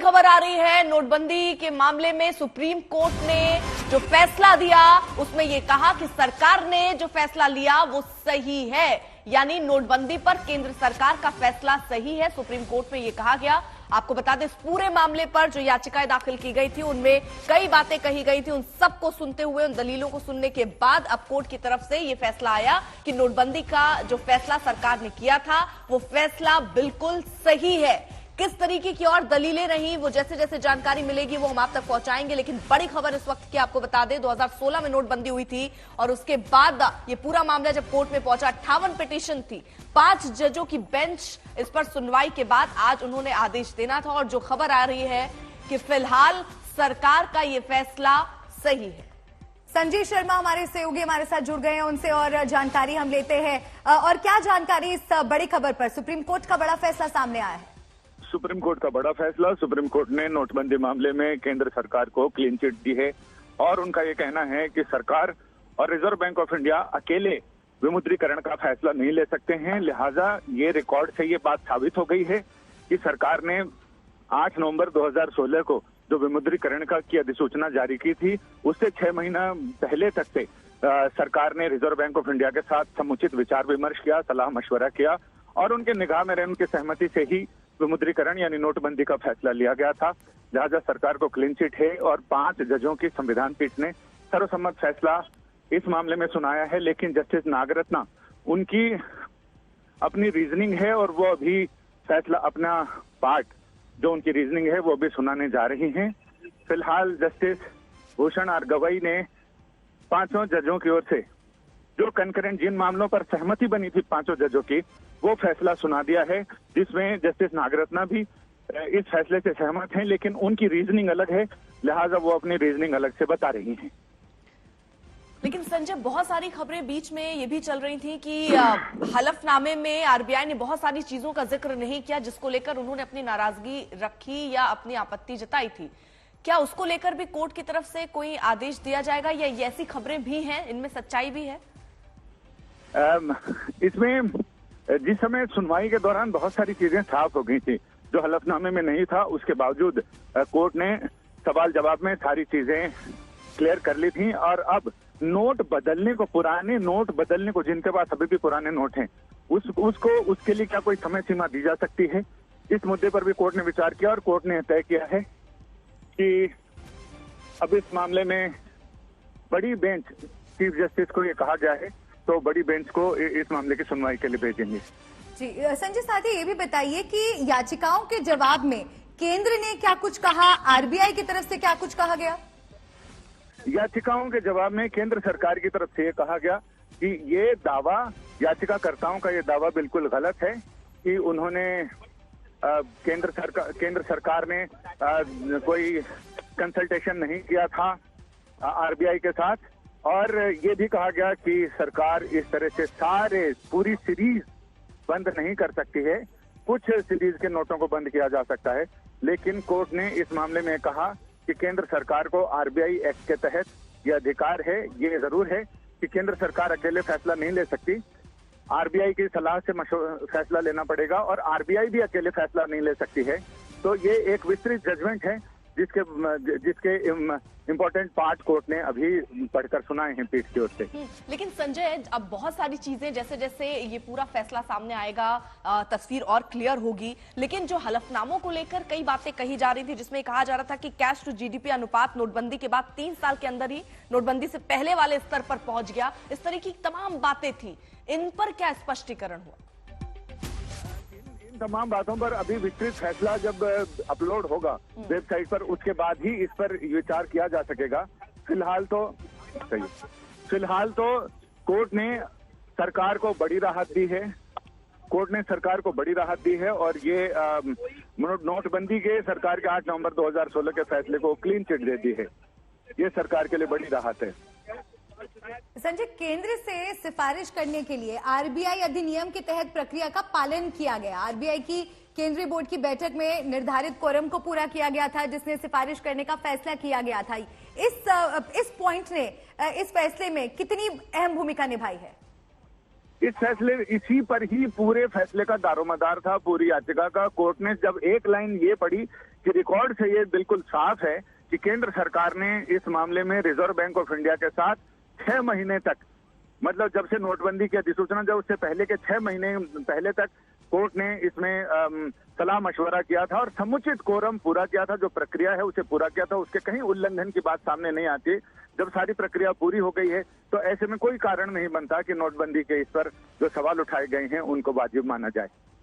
बड़ी खबर आ रही है। नोटबंदी के मामले में सुप्रीम कोर्ट ने जो फैसला दिया उसमें यह कहा कि सरकार ने जो फैसला लिया वो सही है, यानी नोटबंदी पर केंद्र सरकार का फैसला सही है। सुप्रीम कोर्ट में यह कहा गया। आपको बता दें, इस पूरे मामले पर जो याचिकाएं दाखिल की गई थी उनमें कई बातें कही गई थी। उन सबको सुनते हुए, उन दलीलों को सुनने के बाद अब कोर्ट की तरफ से यह फैसला आया कि नोटबंदी का जो फैसला सरकार ने किया था वो फैसला बिल्कुल सही है। किस तरीके की और दलीलें रही, वो जैसे जैसे जानकारी मिलेगी वो हम आप तक पहुंचाएंगे। लेकिन बड़ी खबर इस वक्त की आपको बता दें, 2016 में नोटबंदी हुई थी और उसके बाद ये पूरा मामला जब कोर्ट में पहुंचा, 58 पिटीशन थी, 5 जजों की बेंच इस पर सुनवाई के बाद आज उन्होंने आदेश देना था। और जो खबर आ रही है कि फिलहाल सरकार का ये फैसला सही है। संजय शर्मा हमारे सहयोगी हमारे साथ जुड़ गए हैं, उनसे और जानकारी हम लेते हैं। और क्या जानकारी इस बड़ी खबर पर? सुप्रीम कोर्ट का बड़ा फैसला सामने आया है। सुप्रीम कोर्ट का बड़ा फैसला। सुप्रीम कोर्ट ने नोटबंदी मामले में केंद्र सरकार को क्लीन चिट दी है और उनका ये कहना है कि सरकार और रिजर्व बैंक ऑफ इंडिया अकेले विमुद्रीकरण का फैसला नहीं ले सकते हैं। लिहाजा ये रिकॉर्ड से ये बात साबित हो गई है कि सरकार ने 8 नवंबर 2016 को जो विमुद्रीकरण की अधिसूचना जारी की थी, उससे 6 महीना पहले तक से सरकार ने रिजर्व बैंक ऑफ इंडिया के साथ समुचित विचार विमर्श किया, सलाह मशवरा किया और उनके निगाह में उनकी सहमति से ही विमुद्रीकरण यानी नोटबंदी का फैसला लिया गया था। लिहाजा सरकार को क्लीन चिट है और 5 जजों की संविधान पीठ ने सर्वसम्मत फैसला इस मामले में सुनाया है। लेकिन जस्टिस नागरत्ना, उनकी अपनी रीजनिंग है और वो अभी फैसला, अपना पार्ट जो उनकी रीजनिंग है वो भी सुनाने जा रही हैं। फिलहाल जस्टिस भूषण आर गवई ने 5 जजों की ओर से जो कंकरेंट जिन मामलों पर सहमति बनी थी 5 जजों की, वो फैसला सुना दिया है, जिसमें जस्टिस नागरत्ना भी इस फैसले से सहमत हैं। लेकिन उनकी रीजनिंग अलग है, लिहाजा वो अपनी रीजनिंग अलग से बता रही हैं। लेकिन संजय, बहुत सारी खबरें बीच में ये भी चल रही थी कि हलफनामे में आरबीआई ने बहुत सारी चीजों का जिक्र नहीं किया जिसको लेकर उन्होंने अपनी नाराजगी रखी या अपनी आपत्ति जताई थी। क्या उसको लेकर भी कोर्ट की तरफ से कोई आदेश दिया जाएगा या ऐसी खबरें भी हैं, इनमें सच्चाई भी है? इसमें जिस समय सुनवाई के दौरान बहुत सारी चीजें साफ हो गई थी जो हलफनामे में नहीं था, उसके बावजूद कोर्ट ने सवाल जवाब में सारी चीजें क्लियर कर ली थी। और अब नोट बदलने को, पुराने नोट बदलने को, जिनके पास अभी भी पुराने नोट हैं, उसके लिए क्या कोई समय सीमा दी जा सकती है? इस मुद्दे पर भी कोर्ट ने विचार किया और कोर्ट ने तय किया है कि अब इस मामले में बड़ी बेंच, चीफ जस्टिस को ये कहा गया है, तो बड़ी बेंच को इस मामले की सुनवाई के लिए भेजेंगे। जी संजय, साथ ही ये भी बताइए कि याचिकाओं के जवाब में केंद्र ने क्या कुछ कहा, आरबीआई की तरफ से क्या कुछ कहा गया? याचिकाओं के जवाब में केंद्र सरकार की तरफ से ये कहा गया कि ये दावा, याचिकाकर्ताओं का ये दावा बिल्कुल गलत है कि उन्होंने केंद्र सरकार ने कोई कंसल्टेशन नहीं किया था आरबीआई के साथ। और ये भी कहा गया कि सरकार इस तरह से पूरी सीरीज बंद नहीं कर सकती है, कुछ सीरीज के नोटों को बंद किया जा सकता है। लेकिन कोर्ट ने इस मामले में कहा कि केंद्र सरकार को आरबीआई एक्ट के तहत यह अधिकार है। ये जरूर है कि केंद्र सरकार अकेले फैसला नहीं ले सकती, आरबीआई की सलाह से फैसला लेना पड़ेगा और आरबीआई भी अकेले फैसला नहीं ले सकती है। तो ये एक विस्तृत जजमेंट है जिसके इम्पोर्टेंट पार्ट कोर्ट ने अभी पढ़कर सुनाए हैं पीठ की ओर से। लेकिन संजय, अब बहुत सारी चीजें, जैसे जैसे ये पूरा फैसला सामने आएगा तस्वीर और क्लियर होगी। लेकिन जो हलफनामों को लेकर कई बातें कही जा रही थी, जिसमें कहा जा रहा था कि कैश टू जीडीपी अनुपात नोटबंदी के बाद 3 साल के अंदर ही नोटबंदी से पहले वाले स्तर पर पहुंच गया, इस तरह की तमाम बातें थी, इन पर क्या स्पष्टीकरण हुआ? तमाम बातों पर अभी विस्तृत फैसला जब अपलोड होगा वेबसाइट पर, उसके बाद ही इस पर विचार किया जा सकेगा। फिलहाल तो कोर्ट ने सरकार को बड़ी राहत दी है। कोर्ट ने सरकार को बड़ी राहत दी है और ये नोटबंदी के सरकार के 8 नवंबर 2016 के फैसले को क्लीन चिट दे दी है। ये सरकार के लिए बड़ी राहत है। संजय, केंद्र से सिफारिश करने के लिए आरबीआई अधिनियम के तहत प्रक्रिया का पालन किया गया। आरबीआई की केंद्रीय बोर्ड की बैठक में निर्धारित कोरम को पूरा किया गया था, जिसने सिफारिश करने का फैसला किया गया था। इस पॉइंट ने, इस फैसले में कितनी अहम भूमिका निभाई है? इसी पर ही पूरे फैसले का दारोमदार था, पूरी याचिका का। कोर्ट ने जब एक लाइन ये पढ़ी कि रिकॉर्ड से ये बिल्कुल साफ है कि केंद्र सरकार ने इस मामले में रिजर्व बैंक ऑफ इंडिया के साथ 6 महीने तक, मतलब जब से नोटबंदी की अधिसूचना जब उससे पहले के 6 महीने पहले तक कोर्ट ने इसमें सलाह मशवरा किया था और समुचित कोरम पूरा किया था, जो प्रक्रिया है उसे पूरा किया था, उसके कहीं उल्लंघन की बात सामने नहीं आती। जब सारी प्रक्रिया पूरी हो गई है तो ऐसे में कोई कारण नहीं बनता कि नोटबंदी के इस पर जो सवाल उठाए गए हैं उनको वाजिब माना जाए।